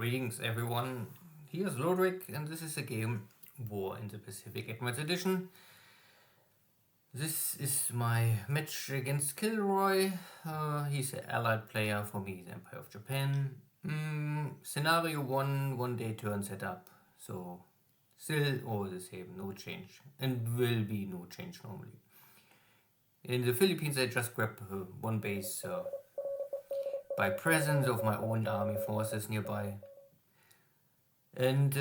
Greetings everyone, here's Lodrik and this is a game War in the Pacific Advanced Edition. This is my match against KilRoy. He's an allied player, for me the Empire of Japan. Scenario 1 day turn setup, so still all the same, no change, and will be no change normally. In the Philippines I just grabbed one base by presence of my own army forces nearby. And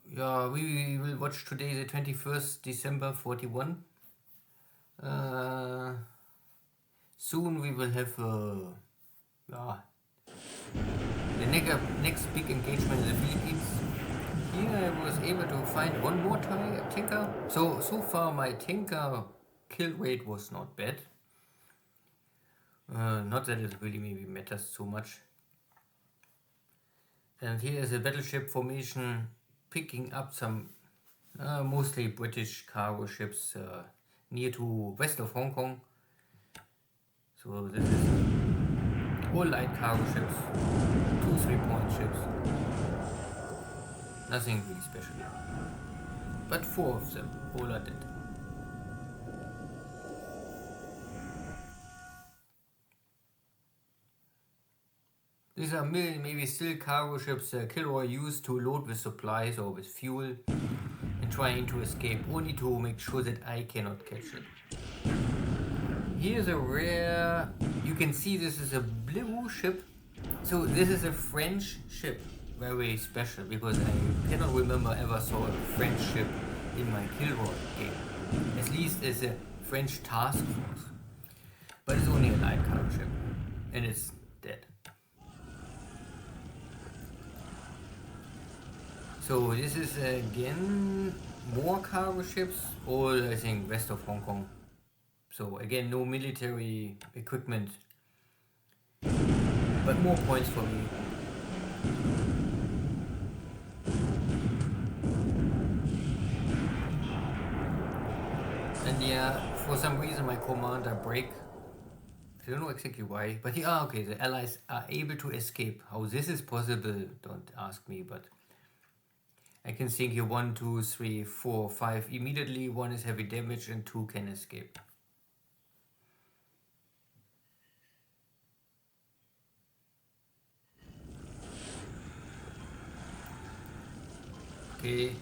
yeah, we will watch today the 21st December 41. Soon we will have the next big engagement in the Philippines. Here I was able to find one more tanker. So far my tanker kill rate was not bad. Not that it really maybe matters so much. And here is a battleship formation picking up some mostly British cargo ships near to west of Hong Kong. So this is all light cargo ships, 2 3-point ships. Nothing really special. But 4 of them, all are dead. These are maybe still cargo ships KilRoy used to load with supplies or with fuel and trying to escape, only to make sure that I cannot catch it. Here's a rare, you can see this is a blue ship. So this is a French ship, very special, because I cannot remember ever saw a French ship in my KilRoy game. At least as a French task force. But it's only a light cargo ship and it's dead. So this is again more cargo ships, all I think west of Hong Kong. So again no military equipment, but more points for me. And yeah, for some reason my commander break. I don't know exactly why, but okay, the allies are able to escape. How this is possible, don't ask me, but I can think here 1, 2, 3, 4, 5 immediately, 1 is heavy damage and 2 can escape. Okay.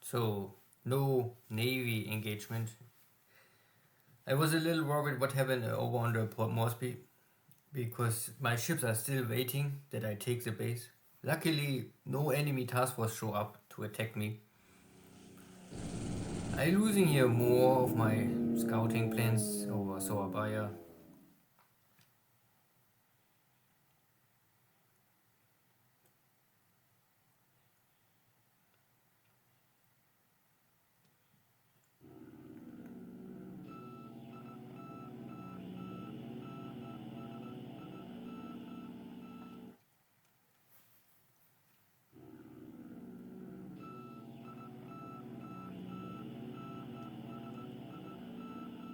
So, no Navy engagement. I was a little worried what happened over on the Port Moresby, because my ships are still waiting that I take the base. Luckily, no enemy task force show up to attack me. I'm losing here more of my scouting planes over Surabaya.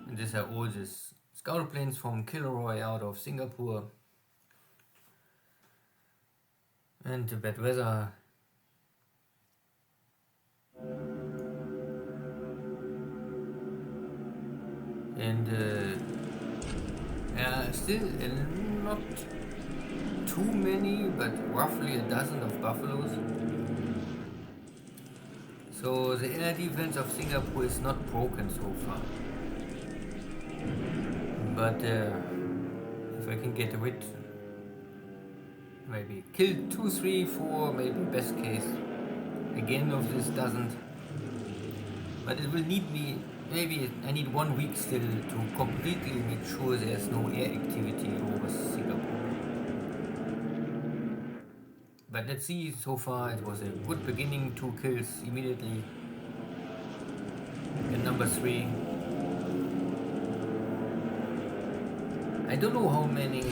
These are all these scout planes from KilRoy out of Singapore. And the bad weather. And still not too many, but roughly a dozen of buffaloes. So the air defense of Singapore is not broken so far. But if I can get rid maybe kill 2, 3, 4, maybe best case. Again, if this doesn't, but it will need me, maybe I need 1 week still to completely make sure there's no air activity over Singapore. But let's see, so far it was a good beginning, 2 kills immediately. And number 3. I don't know how many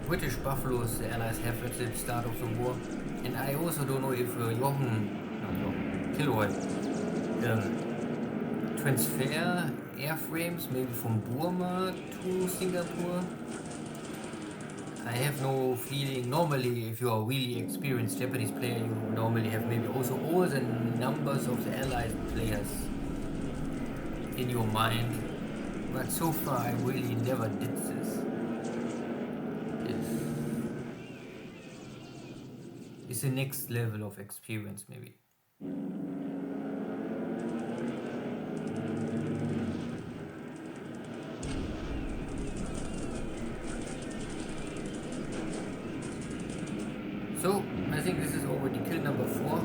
British buffaloes the Allies have at the start of the war. And I also don't know if KilRoy, transfer airframes maybe from Burma to Singapore. I have no feeling. Normally, if you are a really experienced Japanese player, you normally have maybe also all the numbers of the Allied players in your mind. But so far, I really never did this. It's the next level of experience, maybe. So, I think this is already kill number 4.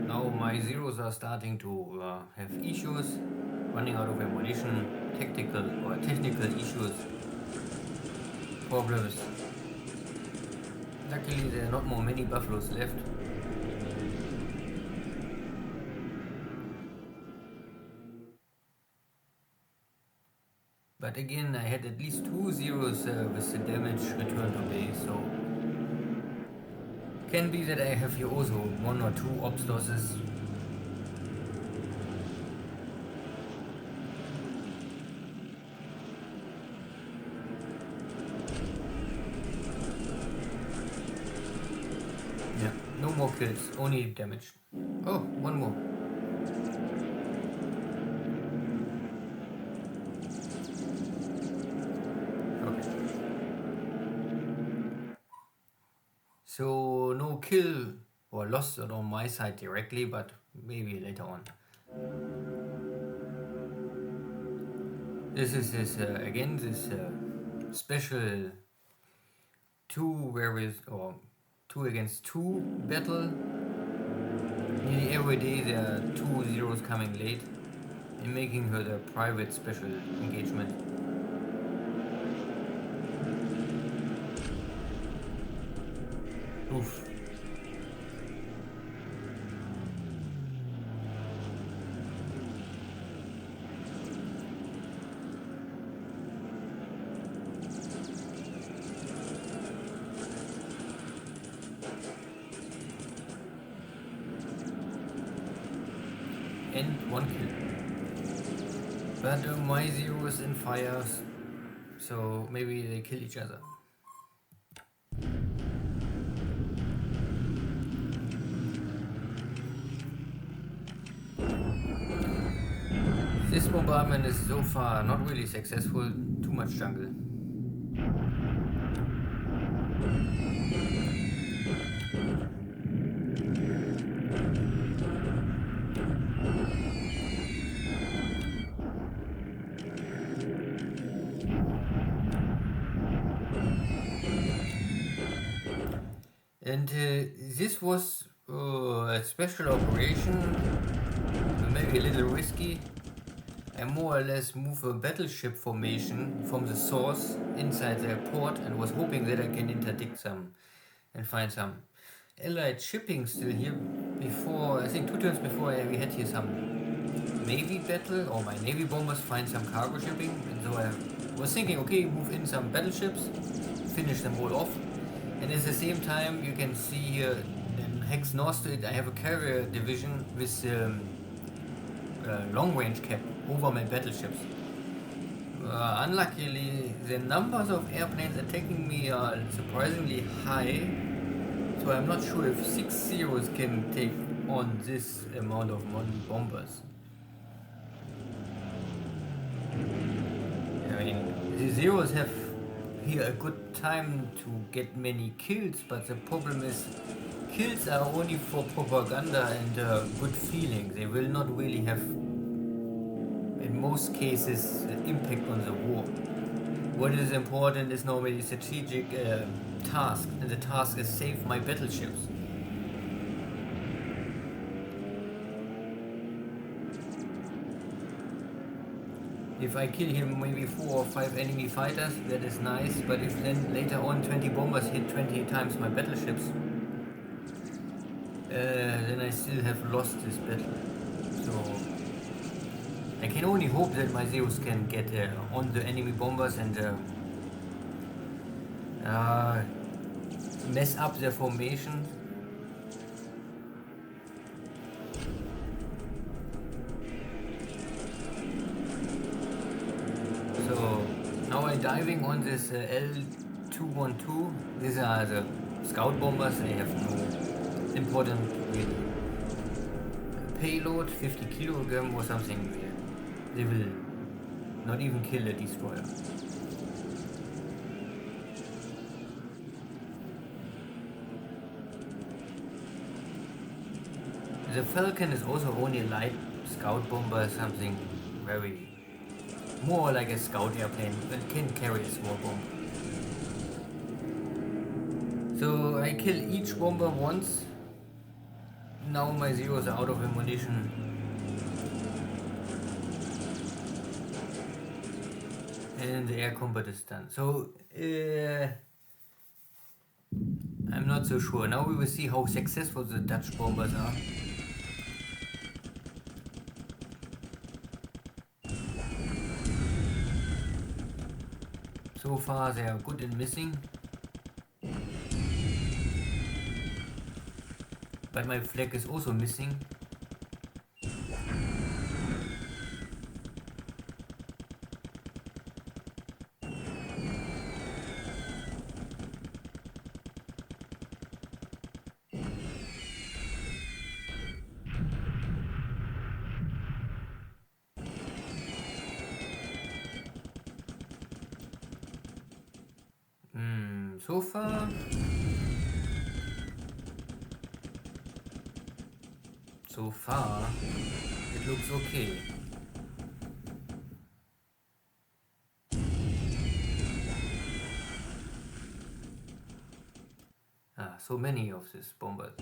Now my zeros are starting to have issues, running out of ammunition, tactical or technical issues, problems. Luckily there are not more many buffaloes left. But again, I had at least 2 zeros with the damage return to base, so can be that I have here also 1 or 2 ops losses. Yeah, no more kills, only damage. Oh, 1 more. So no kill or loss on my side directly, but maybe later on. This is this again this special 2 against 2 battle. Nearly every day there are 2 zeros coming late and making her the private special engagement. Oof. And 1 kill. But my zero is in fire, so maybe they kill each other. This bombardment is so far not really successful, too much jungle. And this was a special operation, maybe a little risky. I more or less move a battleship formation from the source inside their port and was hoping that I can interdict some and find some allied shipping still here before, I think 2 turns before we had here some navy battle, or my navy bombers find some cargo shipping, and so I was thinking, okay, move in some battleships, finish them all off, and at the same time you can see here in Hex North to it I have a carrier division with long range cap over my battleships. Unluckily, the numbers of airplanes attacking me are surprisingly high, So I'm not sure if 6 zeros can take on this amount of bombers. I mean, the zeros have here a good time to get many kills, but the problem is kills are only for propaganda and good feeling. They will not really have, in most cases, impact on the war. What is important is normally strategic task, and the task is save my battleships. If I kill him maybe 4 or 5 enemy fighters, that is nice, but if then later on 20 bombers hit 20 times my battleships, then I still have lost this battle. So I can only hope that my Zeus can get on the enemy bombers and mess up their formation. So now I'm diving on this L212. These are the scout bombers. They have no important payload, 50 kilogram or something. They will not even kill a destroyer. The Falcon is also only a light scout bomber, something very more like a scout airplane, but can carry a small bomb. So I kill each bomber once. Now my Zeros are out of ammunition. And the air combat is done. So I'm not so sure. Now we will see how successful the Dutch bombers are. So far they are good in missing. But my flag is also missing. So far, it looks okay. So many of these bombers.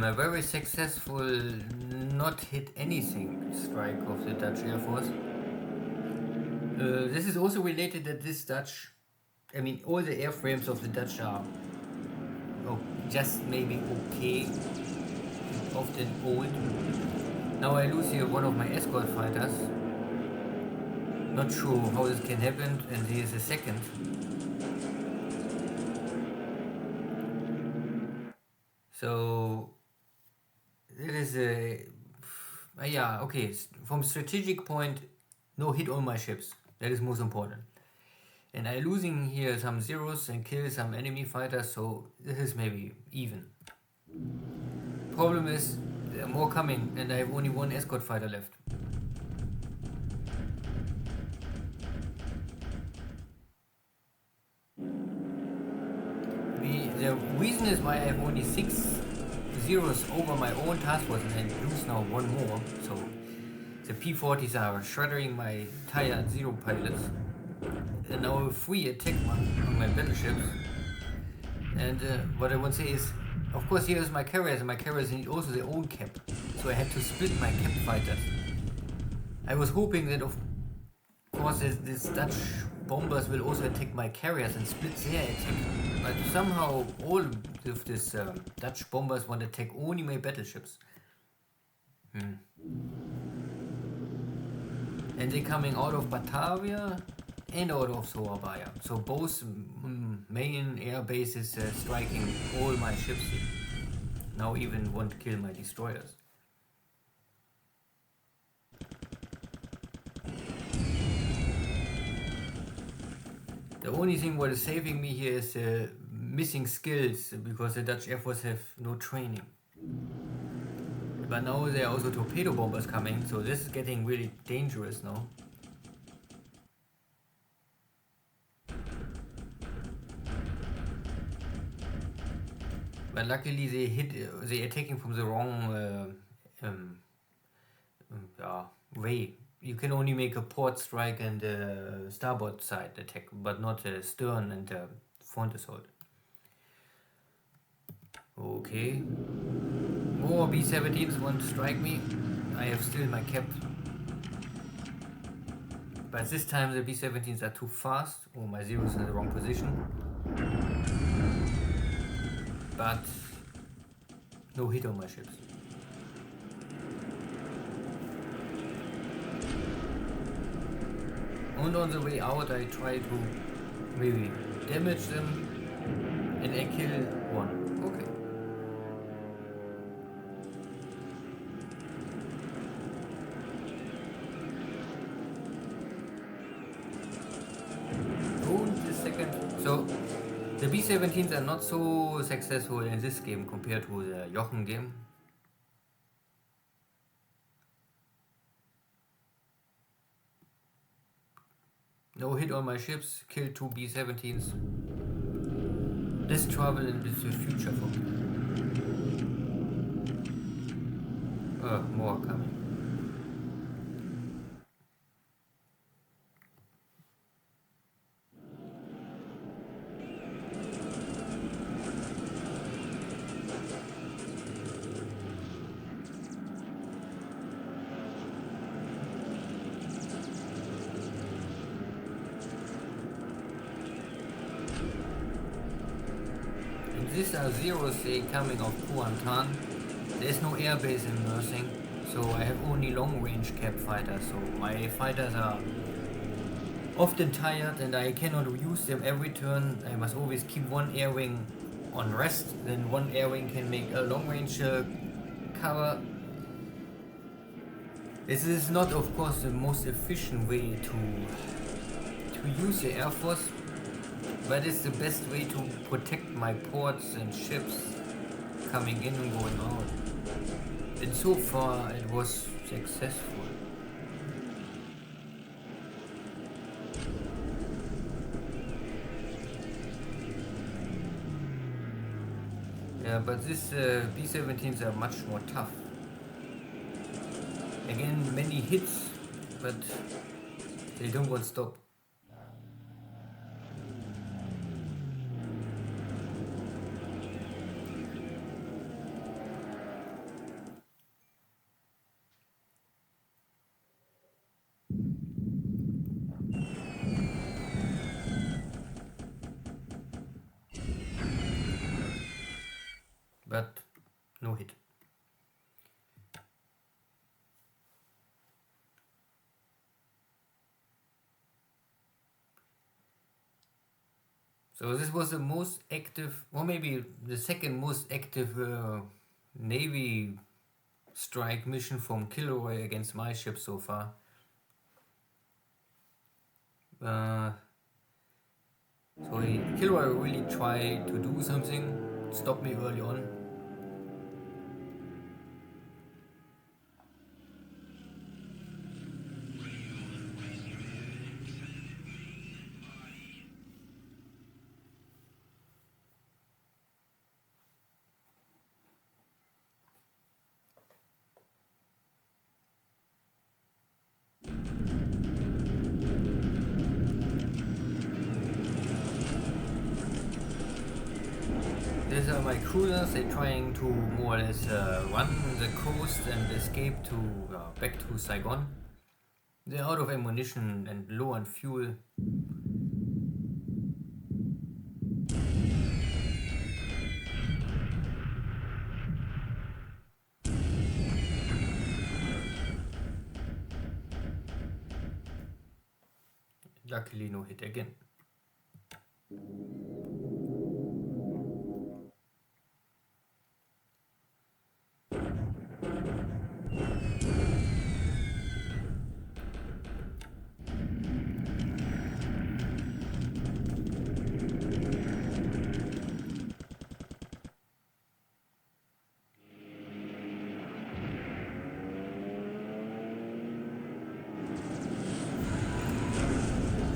A very successful not hit anything strike of the Dutch Air Force. This is also related that this Dutch, I mean all the airframes of the Dutch are just maybe okay, often old. Now I lose here one of my escort fighters. Not sure how this can happen, and here is a second. So it is a yeah, okay, from strategic point, no hit on my ships, that is most important, and I losing here some zeros and kill some enemy fighters, so this is maybe even. Problem is there are more coming and I have only one escort fighter left. The reason is why I have only 6 zeros over my own task force and I lose now one more. So the P-40s are shredding my tired zero pilots. And now 3 attack on my battleships. And what I want to say is, of course here is my carriers, and my carriers need also their own cap. So I had to split my cap fighters. I was hoping that of course this Dutch bombers will also attack my carriers and split their attack. But somehow all of these Dutch bombers want to attack only my battleships. And they're coming out of Batavia and out of Surabaya. So both main air bases striking all my ships here. Now even want to kill my destroyers. The only thing what is saving me here is missing skills, because the Dutch Air Force have no training. But now there are also torpedo bombers coming, so this is getting really dangerous now. But luckily they attacking from the wrong way. You can only make a port strike and starboard side attack, but not stern and front assault. Okay. More B-17s want to strike me. I have still my cap. But this time the B-17s are too fast. Oh, my Zero is in the wrong position. But no hit on my ships. And on the way out I try to maybe damage them and I kill one. Okay. And the second. So the B-17s are not so successful in this game compared to the Jochen game. No hit on my ships, kill 2 B-17s. Less trouble in the future for me. More coming. These are Zeros coming off Kuantan. There is no airbase in Mersing, so I have only long-range cap fighters, so my fighters are often tired and I cannot use them every turn. I must always keep one air wing on rest, then one air wing can make a long-range cover. This is not, of course, the most efficient way to use the Air Force, but it's the best way to protect my ports and ships coming in and going out. And so far it was successful. Yeah, but these B-17s are much more tough. Again, many hits, but they don't want to stop. But no hit. So this was the most active, or maybe the second most active Navy strike mission from KilRoy against my ship so far. So KilRoy really tried to do something, stop me early on. These are my cruisers. They're trying to more or less run the coast and escape to back to Saigon. They're out of ammunition and low on fuel. luckily no hit again.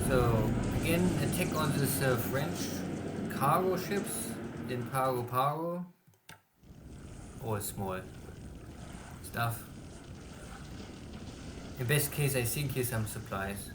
So again, attack on this French cargo ships in Pago Pago. All small stuff. In best case, I think here's some supplies.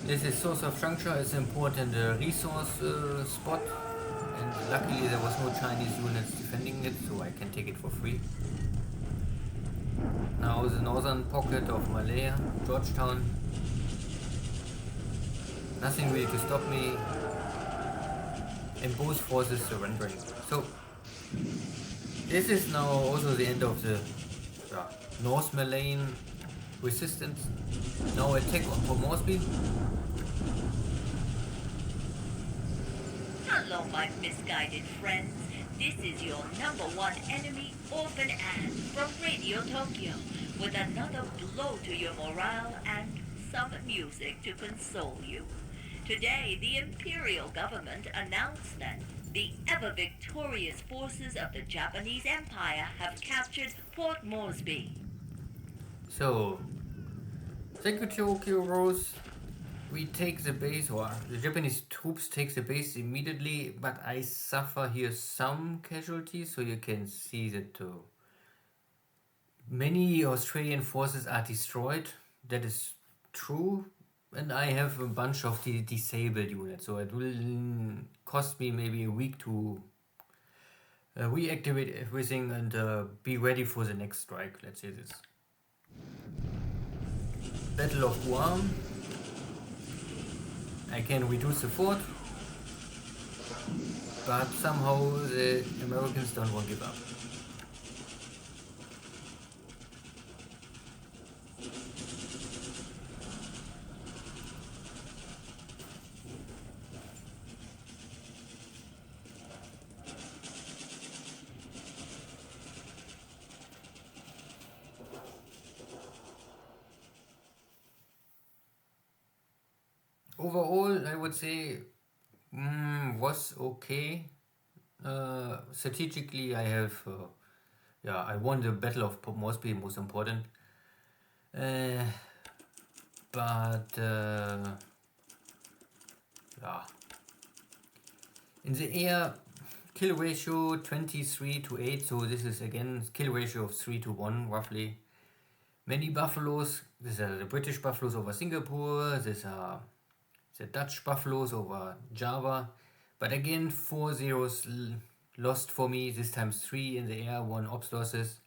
This is source of juncture, it's an important resource spot, and luckily there was no Chinese units defending it, so I can take it for free. Now the northern pocket of Malaya, Georgetown. Nothing really to stop me, and both forces surrendering. So this is now also the end of the North Malayan resistance. Now attack on Port Moresby. Hello, my misguided friends. This is your #1 enemy, Orphan Anne, from Radio Tokyo, with another blow to your morale and some music to console you. Today, the Imperial government announced that the ever-victorious forces of the Japanese Empire have captured Port Moresby. So, thank you, KilRoy. We take the base, or the Japanese troops take the base immediately, but I suffer here some casualties, so you can see that many Australian forces are destroyed. That is true, and I have a bunch of the disabled units, so it will cost me maybe a week to reactivate everything and be ready for the next strike, let's say this. Battle of Guam. I can reduce the fort, but somehow the Americans don't want to give up. Overall, I would say was okay. Strategically, I have, I won the Battle of Port Moresby, most important. But in the air, kill ratio 23-8, so this is again kill ratio of 3-1 roughly. Many buffaloes. These are the British buffaloes over Singapore. These are the Dutch buffaloes over Java. But again, 4 zeros lost for me. This time 3 in the air, 1 ops losses.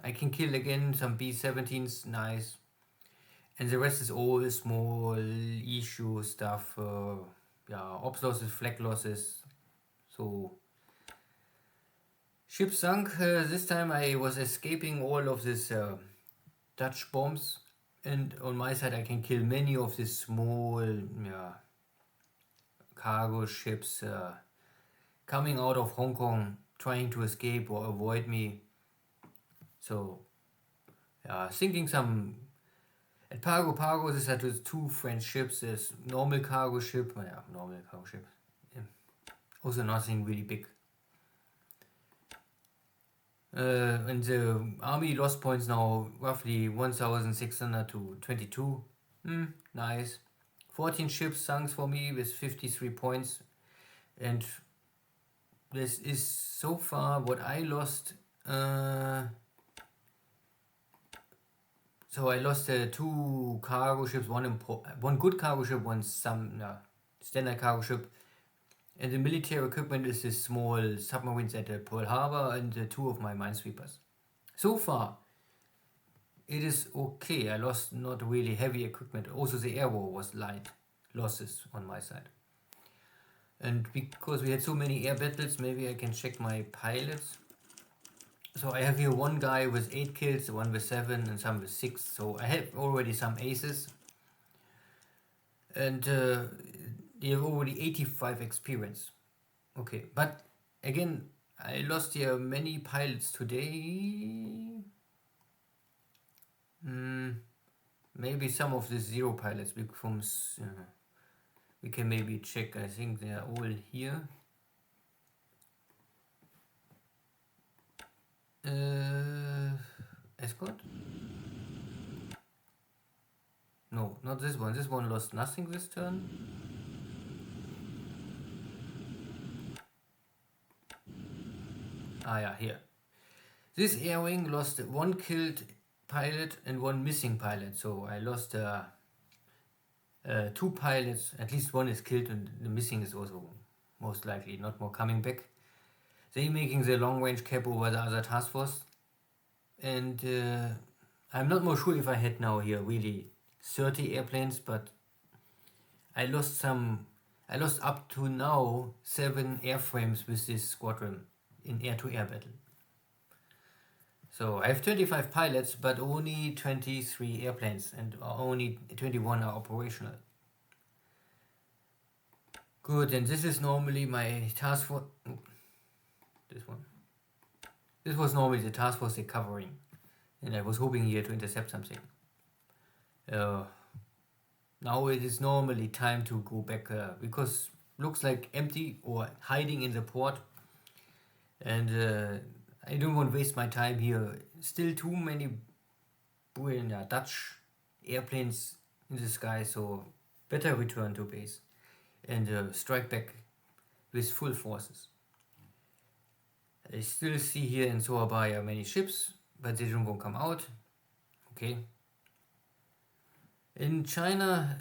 I can kill again some B-17s, nice. And the rest is all small issue stuff. Ops losses, flag losses. So ship sunk. This time I was escaping all of this Dutch bombs. And on my side I can kill many of these small cargo ships coming out of Hong Kong trying to escape or avoid me. So sinking some at Pago Pago. These are just 2 French ships. There's normal cargo ship, normal cargo ship. Also nothing really big. And the army lost points now roughly 1,600 to 22. Nice. 14 ships sunk for me with 53 points. And this is so far what I lost. So So I lost 2 cargo ships, one good cargo ship, one standard cargo ship. And the military equipment is the small submarines at Pearl Harbor and 2 of my minesweepers. So far, it is okay. I lost not really heavy equipment. Also, the air war was light losses on my side. And because we had so many air battles, maybe I can check my pilots. So I have here one guy with 8 kills, one with 7, and some with 6. So I have already some aces. And they have already 85 experience. Okay, but again, I lost here many pilots today. Maybe some of the 0 pilots we can maybe check. I think they are all here. Escort? No, not this one. This one lost nothing this turn. Ah, yeah, here. This air wing lost 1 killed pilot and 1 missing pilot. So I lost 2 pilots. At least 1 is killed, and the missing is also most likely not more coming back. They making the long range cap over the other task force. And I'm not more sure if I had now here really 30 airplanes, but I lost up to now 7 airframes with this squadron in air-to-air battle. So I have 25 pilots, but only 23 airplanes, and only 21 are operational. Good, and this is normally my task force. This one. This was normally the task force they're covering, and I was hoping here to intercept something. Now it is normally time to go back because looks like empty or hiding in the port, and I don't want to waste my time here. Still too many Dutch airplanes in the sky, so better return to base and strike back with full forces. I still see here in Surabaya many ships, but they don't come out. Okay. In China,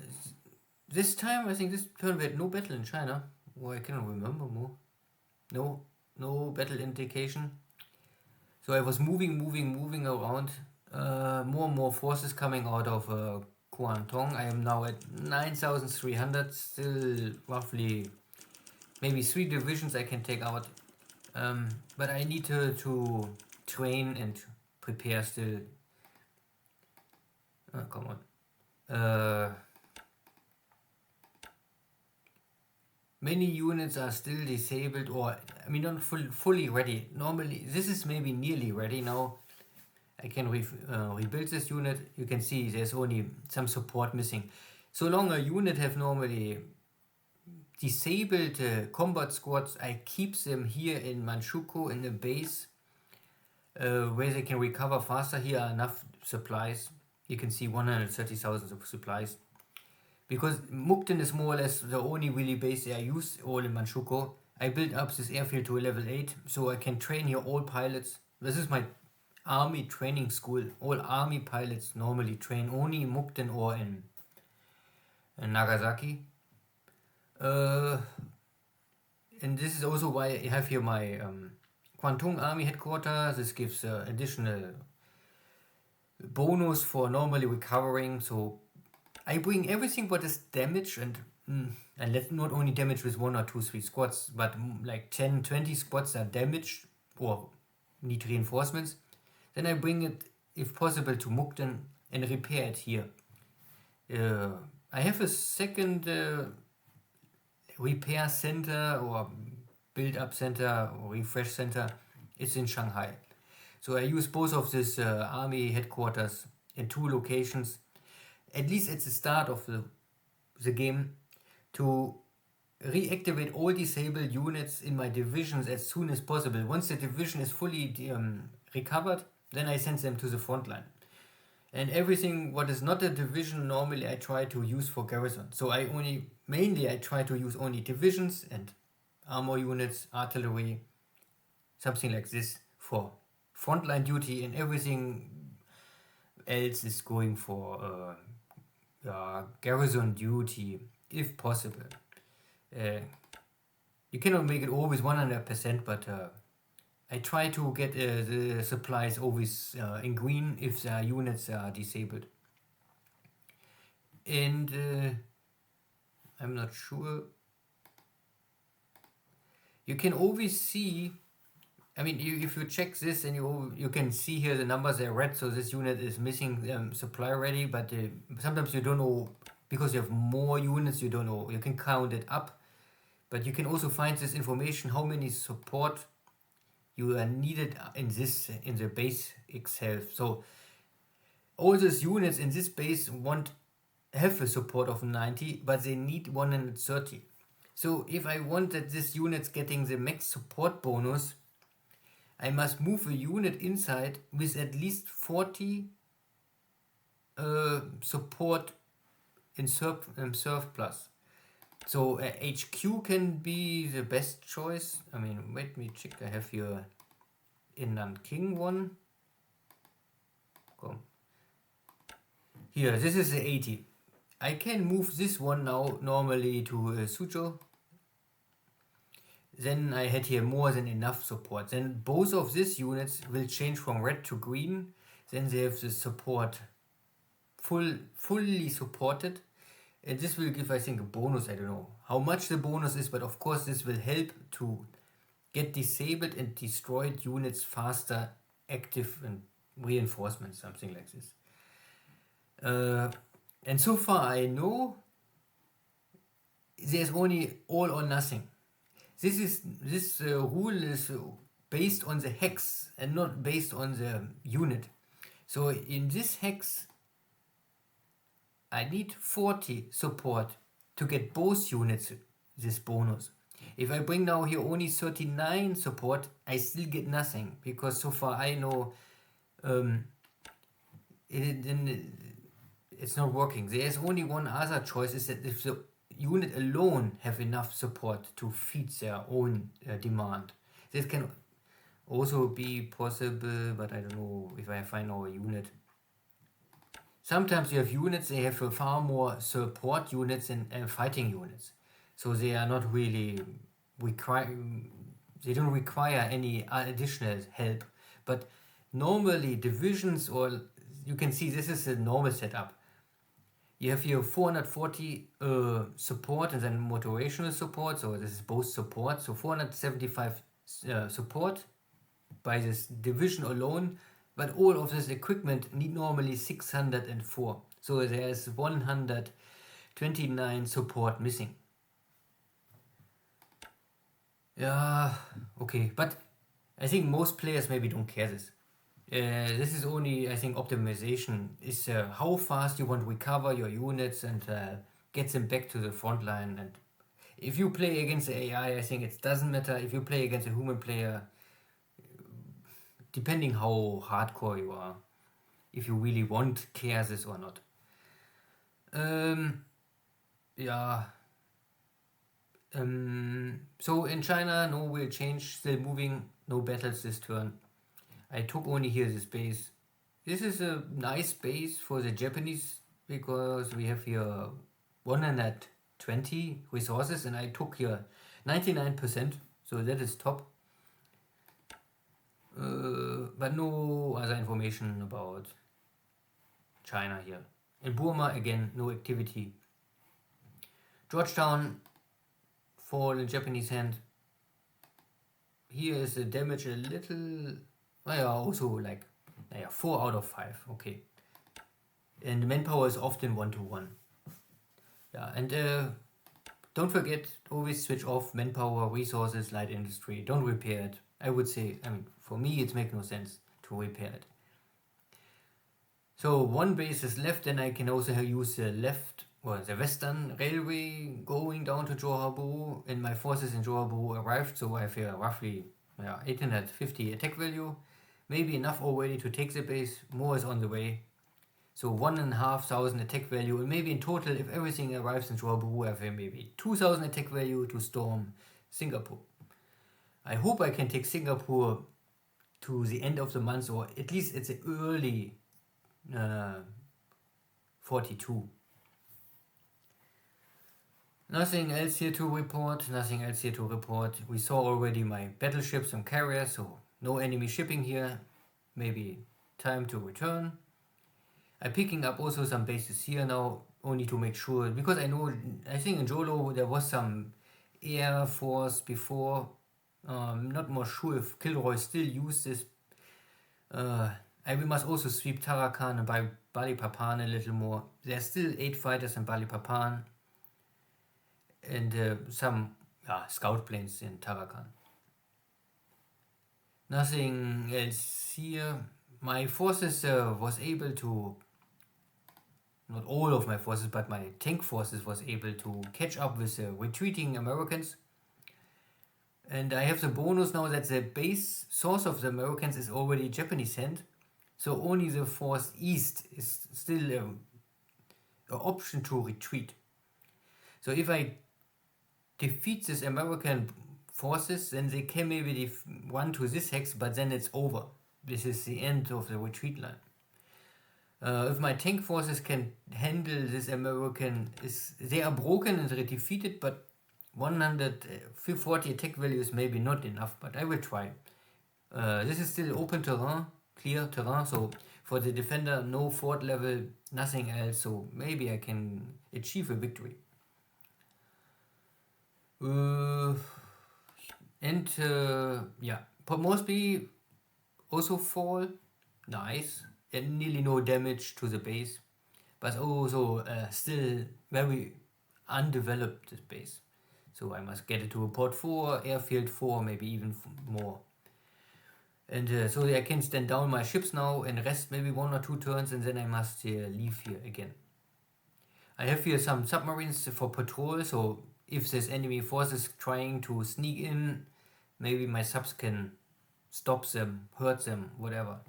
this time, I think this turn we had no battle in China. Or I cannot remember more. No battle indication. So I was moving around. More and more forces coming out of Guangdong. I am now at 9,300. Still roughly maybe 3 divisions I can take out. But I need to train and prepare still. Come on. Many units are still disabled, or I mean not fully ready. Normally, this is maybe nearly ready now. I can rebuild this unit. You can see there's only some support missing. So long a unit have normally disabled combat squads, I keep them here in Manchukuo in the base where they can recover faster. Here are enough supplies. You can see 130,000 of supplies. Because Mukden is more or less the only really base I use all in Manchukuo. I built up this airfield to a level 8 so I can train here all pilots. This is my army training school. All army pilots normally train only in Mukden or in Nagasaki. And this is also why I have here my Kwantung Army Headquarters. This gives additional bonus for normally recovering. So I bring everything what is damaged and let's not only damage with 1 or 2, 3 squads, but like 10, 20 squads are damaged or need reinforcements. Then I bring it, if possible, to Mukden and repair it here. I have a second repair center or build up center or refresh center. It's in Shanghai. So I use both of these army headquarters in 2 locations, at least at the start of the game, to reactivate all disabled units in my divisions as soon as possible. Once the division is fully recovered, then I send them to the front line. And everything what is not a division normally I try to use for garrison. So I try to use only divisions and armor units, artillery, something like this for frontline duty, and everything else is going for garrison duty, if possible. You cannot make it always 100%, but I try to get the supplies always in green if the units are disabled. And I'm not sure. You can always see, I mean, if you check this and you can see here the numbers are red, so this unit is missing supply ready, but sometimes you don't know, because you have more units, you don't know, you can count it up, but you can also find this information, how many support you are needed in the base itself. So all these units in this base have a support of 90, but they need 130. So if I want that this unit's getting the max support bonus, I must move a unit inside with at least 40 support in surplus. So HQ can be the best choice. I mean, let me check. I have here in Nanking one. Come. Here, this is the 80. I can move this one now normally to Suzhou. Then I had here more than enough support. Then both of these units will change from red to green. Then they have the support fully supported. And this will give, I think, a bonus. I don't know how much the bonus is, but of course this will help to get disabled and destroyed units faster, active and reinforcements, something like this. And so far I know there's only all or nothing. This rule is based on the hex and not based on the unit. So in this hex, I need 40 support to get both units this bonus. If I bring now here only 39 support, I still get nothing, because so far I know it's not working. There's only one other choice, is that if the unit alone have enough support to feed their own demand. This can also be possible, but I don't know if I find our unit. Sometimes you have units, they have far more support units than fighting units. So they are not really they don't require any additional help. But normally divisions, or you can see this is a normal setup. You have here 440 support and then motivational support, so this is both support. So 475 support by this division alone, but all of this equipment need normally 604. So there's 129 support missing. Yeah, okay, but I think most players maybe don't care this. This is only, I think, optimization is how fast you want to recover your units and get them back to the front line. And if you play against the AI, I think it doesn't matter. If you play against a human player, depending how hardcore you are, if you really care this or not. Yeah. So in China, no will change, still moving, no battles this turn. I took only here this base. This is a nice base for the Japanese, because we have here 120 resources and I took here 99%, so that is top. But no other information about China here. In Burma, again, no activity. Georgetown, fall in Japanese hand. Here is the damage a little... also like 4 out of 5, okay. And manpower is often 1-to-1. Yeah, and don't forget, always switch off manpower, resources, light industry. Don't repair it. I would say, for me it makes no sense to repair it. So one base is left, then I can also use the left or the western railway going down to Johor, and my forces in Johor arrived, so I have here roughly 850 attack value. Maybe enough already to take the base, more is on the way. So 1,500 attack value, and maybe in total, if everything arrives in Johor, I have maybe 2,000 attack value to storm Singapore. I hope I can take Singapore to the end of the month, or at least it's the early 42. Nothing else here to report, nothing else here to report. We saw already my battleships and carriers, so no enemy shipping here. Maybe time to return. I'm picking up also some bases here now, only to make sure, because I think in Jolo there was some air force before. Not more sure if KilRoy still used this. We must also sweep Tarakan and by Balikpapan a little more. There's still 8 fighters in Balikpapan and some scout planes in Tarakan. Nothing else here. My forces was able to, not all of my forces, but my tank forces was able to catch up with the retreating Americans. And I have the bonus now that the base source of the Americans is already Japanese hand. So only the force east is still an option to retreat. So if I defeat this American forces, then they can maybe run to this hex, but then it's over. This is the end of the retreat line. If my tank forces can handle this American, they are broken and they're defeated, but 140 attack value is maybe not enough, but I will try. This is still open terrain, clear terrain, so for the defender, no fort level, nothing else, so maybe I can achieve a victory. Port Moresby also fall, nice, and nearly no damage to the base, but also still very undeveloped this base. So I must get it to a port 4, airfield 4, maybe even more. And so I can stand down my ships now and rest maybe 1 or 2 turns, and then I must leave here again. I have here some submarines for patrol, so if there's enemy forces trying to sneak in, maybe my subs can stop them, hurt them, whatever.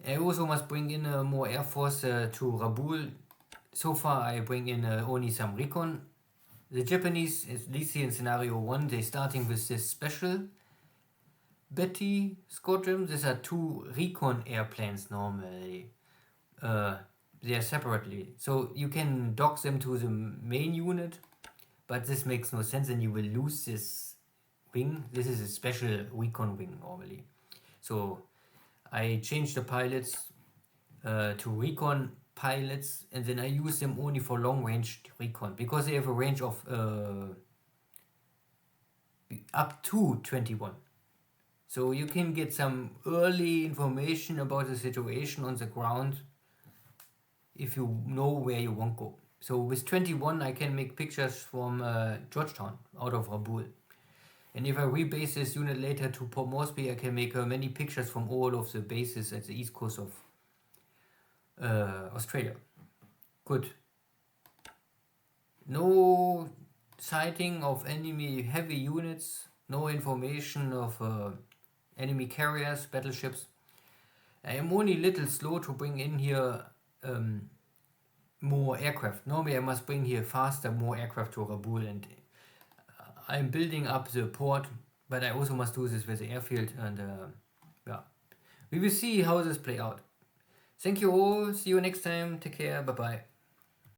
I also must bring in more air force to Rabaul. So far I bring in only some recon. The Japanese, at least here in scenario 1, they're starting with this special Betty squadron. These are 2 recon airplanes normally. They are separately. So you can dock them to the main unit, but this makes no sense and you will lose this wing. This is a special recon wing normally. So I changed the pilots to recon pilots, and then I use them only for long range recon because they have a range of up to 21. So you can get some early information about the situation on the ground if you know where you want to go. So with 21 I can make pictures from Georgetown out of Rabaul. And if I rebase this unit later to Port Moresby, I can make many pictures from all of the bases at the east coast of Australia. Good. No sighting of enemy heavy units, no information of enemy carriers, battleships. I am only a little slow to bring in here more aircraft. Normally I must bring here faster more aircraft to Rabaul, and I'm building up the port, but I also must do this with the airfield, and we will see how this play out. Thank you all, see you next time, take care, bye bye.